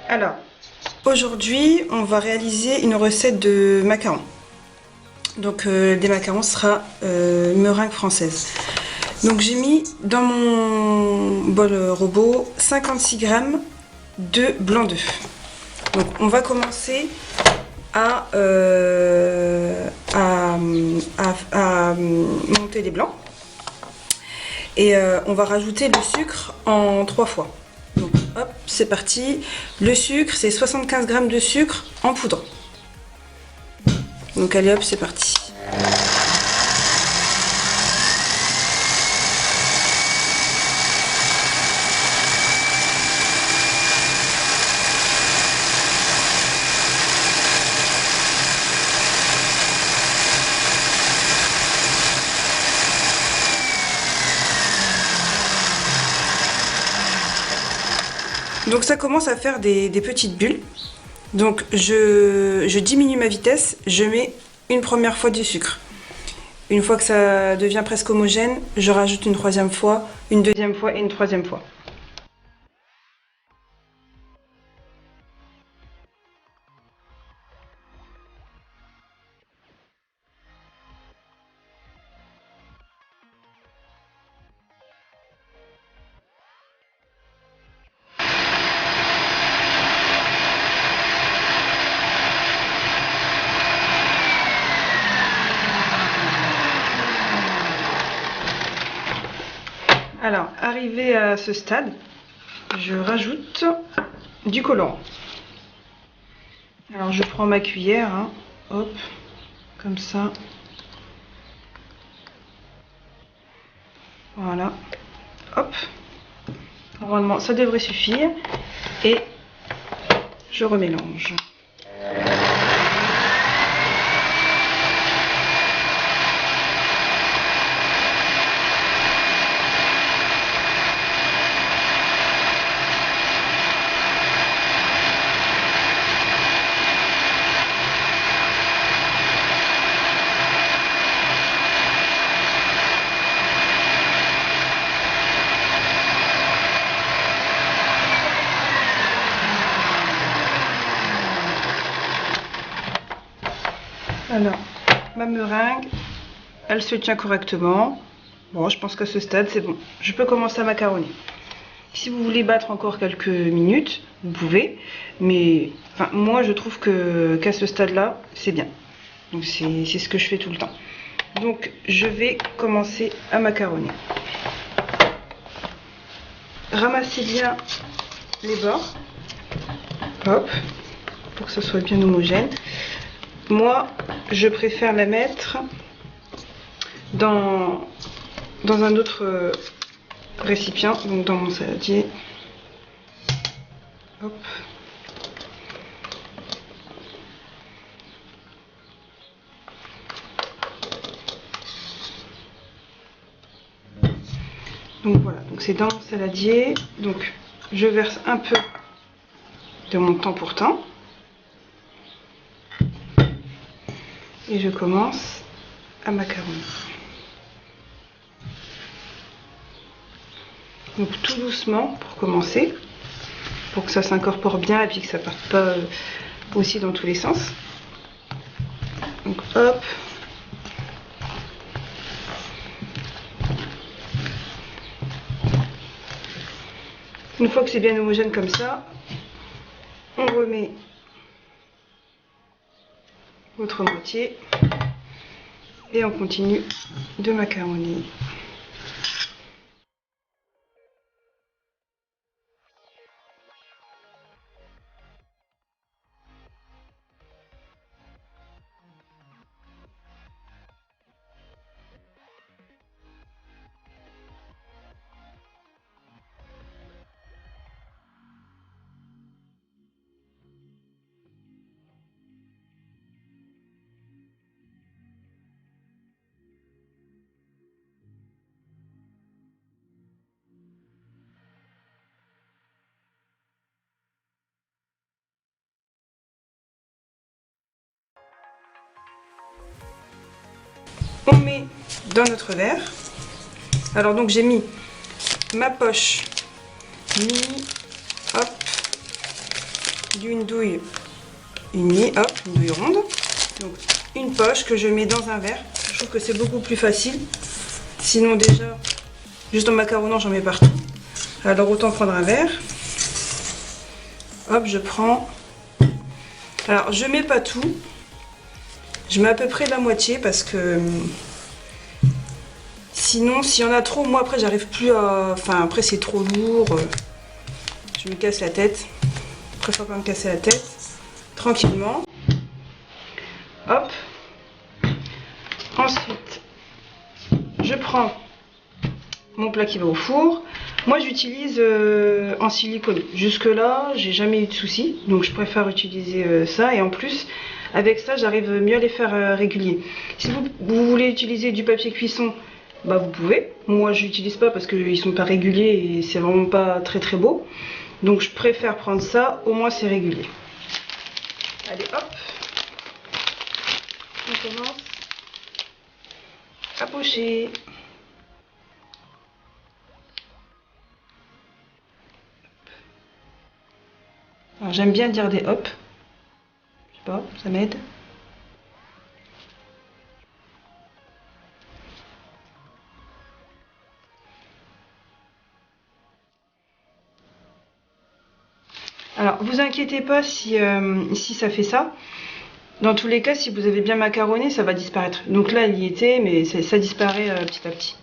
Alors, aujourd'hui, on va réaliser une recette de macarons. Donc, des macarons sera meringue française. Donc, j'ai mis dans mon bol robot 56 g de blanc d'œuf. Donc, on va commencer à monter les blancs. Et on va rajouter le sucre en 3 fois. Donc hop, c'est parti. Le sucre, c'est 75 g de sucre en poudre. Donc allez hop, c'est parti. Donc ça commence à faire des petites bulles. Donc je diminue ma vitesse, je mets une première fois du sucre. Une fois que ça devient presque homogène, je rajoute une troisième fois, une deuxième fois et une troisième fois. Alors, arrivé à ce stade, je rajoute du colorant. Alors, je prends ma cuillère, hein, hop, comme ça. Voilà, hop. Normalement, ça devrait suffire. Et je remélange. Alors, ma meringue, elle se tient correctement. Bon, je pense qu'à ce stade, c'est bon. Je peux commencer à macaronner. Si vous voulez battre encore quelques minutes, vous pouvez. Mais enfin, moi, je trouve qu'à ce stade-là, c'est bien. Donc, c'est ce que je fais tout le temps. Donc, je vais commencer à macaronner. Ramassez bien les bords. Hop, pour que ce soit bien homogène. Moi, je préfère la mettre dans un autre récipient, donc dans mon saladier. Hop. Donc voilà, donc c'est dans mon saladier. Donc je verse un peu de mon temps pour temps. Et je commence à macaronner. Donc tout doucement pour commencer, pour que ça s'incorpore bien et puis que ça parte pas aussi dans tous les sens. Donc hop. Une fois que c'est bien homogène comme ça, on remet l'autre moitié et on continue de macaronner. On met dans notre verre. Alors donc j'ai mis ma poche mini, hop, d'une douille unie, hop, une douille ronde. Donc une poche que je mets dans un verre. Je trouve que c'est beaucoup plus facile. Sinon déjà, juste en macaronnant, j'en mets partout. Alors autant prendre un verre. Hop, je prends. Alors je mets pas tout. Je mets à peu près la moitié parce que sinon, s'il y en a trop, moi après j'arrive plus à... Enfin après c'est trop lourd. Je me casse la tête. Je préfère pas me casser la tête. Tranquillement. Hop. Ensuite, je prends mon plat qui va au four. Moi j'utilise en silicone. Jusque là, j'ai jamais eu de soucis. Donc je préfère utiliser ça. Et en plus, avec ça, j'arrive mieux à les faire réguliers. Si vous voulez utiliser du papier cuisson, bah vous pouvez. Moi je n'utilise pas parce qu'ils sont pas réguliers et c'est vraiment pas très très beau. Donc je préfère prendre ça, au moins c'est régulier. Allez hop, on commence à pocher. Alors j'aime bien dire des hop, je sais pas, ça m'aide. Alors, vous inquiétez pas si ça fait ça. Dans tous les cas, si vous avez bien macaronné, ça va disparaître. Donc là, il y était, mais ça disparaît petit à petit.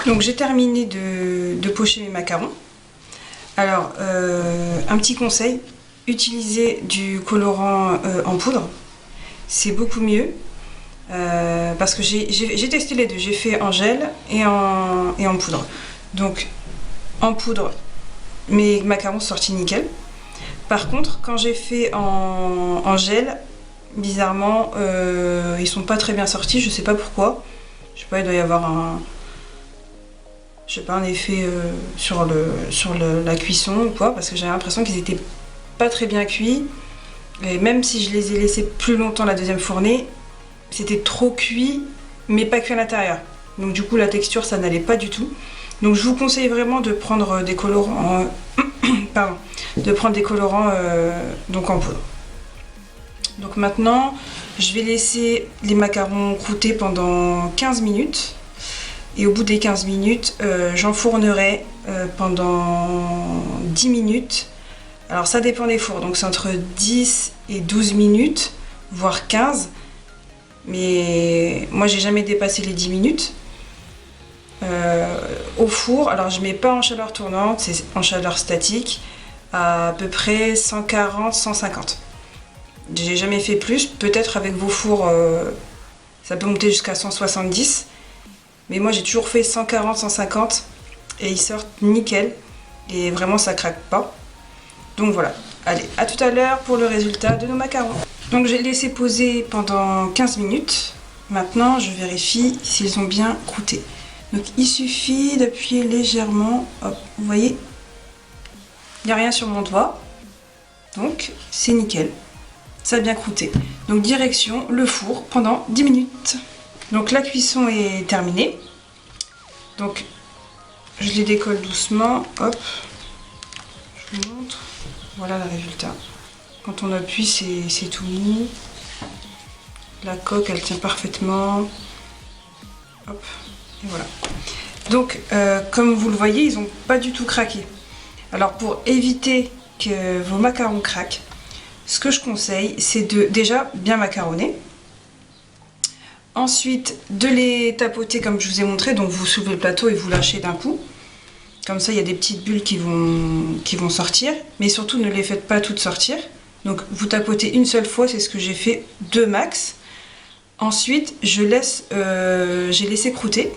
Donc j'ai terminé de pocher mes macarons. Alors, un petit conseil, utilisez du colorant en poudre. C'est beaucoup mieux. Parce que j'ai testé les deux. J'ai fait en gel et en poudre. Donc, en poudre, mes macarons sont sortis nickel. Par contre, quand j'ai fait en gel, bizarrement, ils sont pas très bien sortis. Je sais pas pourquoi. Je sais pas, il doit y avoir un... Je sais pas, un effet sur la cuisson ou quoi, parce que j'avais l'impression qu'ils étaient pas très bien cuits. Et même si je les ai laissés plus longtemps la deuxième fournée, c'était trop cuit, mais pas cuit à l'intérieur. Donc du coup, la texture, ça n'allait pas du tout. Donc je vous conseille vraiment de prendre des colorants, pardon, de prendre des colorants donc en poudre. Donc maintenant, je vais laisser les macarons croûter pendant 15 minutes. Et au bout des 15 minutes, j'enfournerai pendant 10 minutes. Alors ça dépend des fours, donc c'est entre 10 et 12 minutes, voire 15. Mais moi j'ai jamais dépassé les 10 minutes. Au four, alors je mets pas en chaleur tournante, c'est en chaleur statique, à peu près 140-150. J'ai jamais fait plus, peut-être avec vos fours ça peut monter jusqu'à 170. Mais moi j'ai toujours fait 140-150 et ils sortent nickel et vraiment ça craque pas. Donc voilà, allez, à tout à l'heure pour le résultat de nos macarons. Donc j'ai laissé poser pendant 15 minutes. Maintenant je vérifie s'ils ont bien croûté. Donc il suffit d'appuyer légèrement, hop, vous voyez, il n'y a rien sur mon doigt. Donc c'est nickel, ça a bien croûté. Donc direction le four pendant 10 minutes. Donc la cuisson est terminée. Donc je les décolle doucement. Hop. Je vous montre. Voilà le résultat. Quand on appuie, c'est tout mou. La coque, elle tient parfaitement. Hop. Et voilà. Donc comme vous le voyez, ils n'ont pas du tout craqué. Alors pour éviter que vos macarons craquent, ce que je conseille, c'est de déjà bien macaronner. Ensuite, de les tapoter comme je vous ai montré, donc vous soulevez le plateau et vous lâchez d'un coup. Comme ça, il y a des petites bulles qui vont sortir. Mais surtout, ne les faites pas toutes sortir. Donc, vous tapotez une seule fois, c'est ce que j'ai fait, 2 max. Ensuite, j'ai laissé croûter.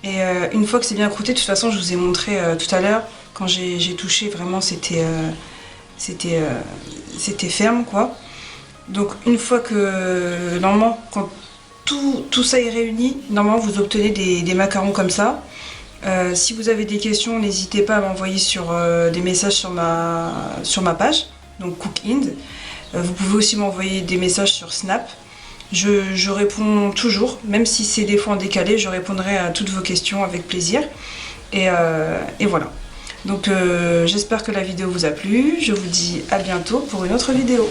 Et une fois que c'est bien croûté, de toute façon, je vous ai montré tout à l'heure, quand j'ai touché, vraiment, c'était ferme, quoi. Donc, une fois que, normalement, quand tout ça est réuni, normalement vous obtenez des macarons comme ça. Si vous avez des questions, n'hésitez pas à m'envoyer sur des messages sur ma page, donc Cookind. Vous pouvez aussi m'envoyer des messages sur Snap. Je réponds toujours, même si c'est des fois en décalé, je répondrai à toutes vos questions avec plaisir. Et voilà. Donc j'espère que la vidéo vous a plu. Je vous dis à bientôt pour une autre vidéo.